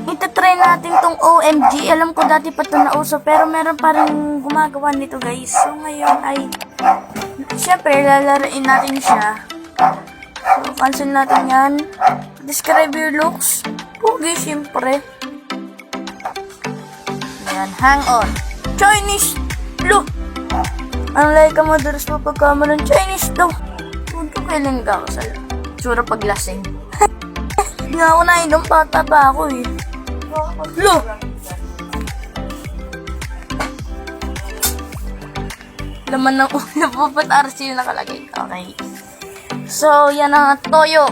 itatry natin tong OMG. Alam ko dati pa ito nauso, pero meron pa rin gumagawa nito guys. So ngayon ay, syempre lalaroin natin siya. So cancel natin yan. Describe your looks. Pugi syempre. Ayan, hang on. Chinese look. Ang like ka madalas mo pagkamalan Chinese daw. Huwag ko kailan ka ako sa tsura paglasing. Hindi nga ako nainom, bata pa ako eh. Look! Laman ng ulo po, ba't RC yung nakalagay? Okay. So, yan ang toyo.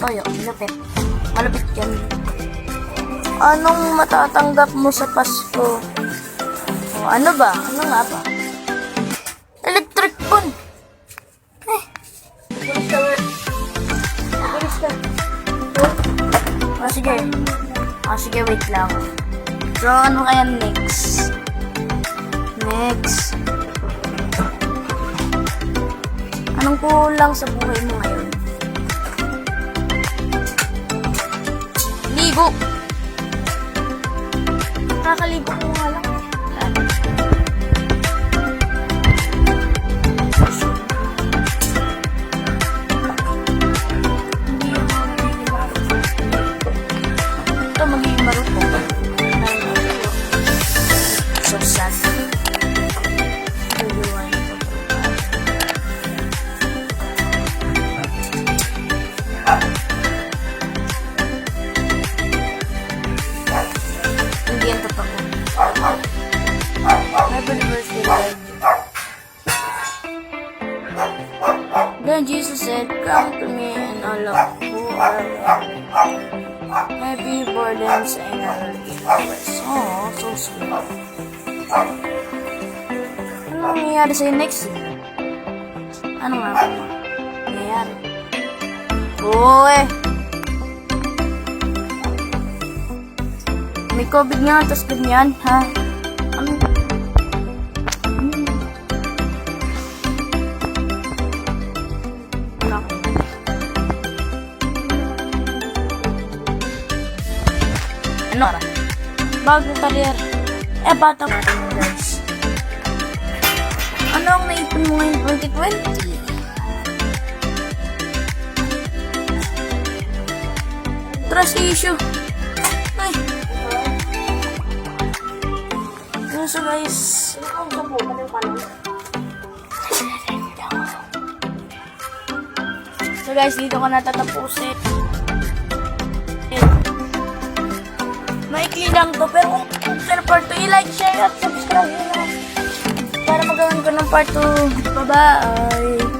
Toyo, malapit. Malapit yan. Anong matatanggap mo sa Pasko? O, ano ba? Ano nga ba? Electric pan! Bilis ka. Sige. Sige, wait lang. So, ano kaya next? Next. Anong kulang sa buhay mo ngayon? Ligo! Nakakaligo ko nga lang. Ito magiging marupok. So sad. Hindi yan totoo. Happy birthday, Lord. Then Jesus said, "Come to me and all of who are heavy burdens and I will give you rest." Oh, so sweet. Ano nangyayari sa'yo next year? Ano nga ba nangyayari? Uy! May COVID nga, tapos ganyan, ha? Ano? Ano? Ano? Bagong career. Bata pa rin, guys. Ano ang naipon mo ngayon 2020? Trust issue. Ay. So guys, dito ko natatapusin. Maikli lang to, pero kung part 2, i-like, share, at subscribe nyo na para magawan ko ng part 2. Bye-bye!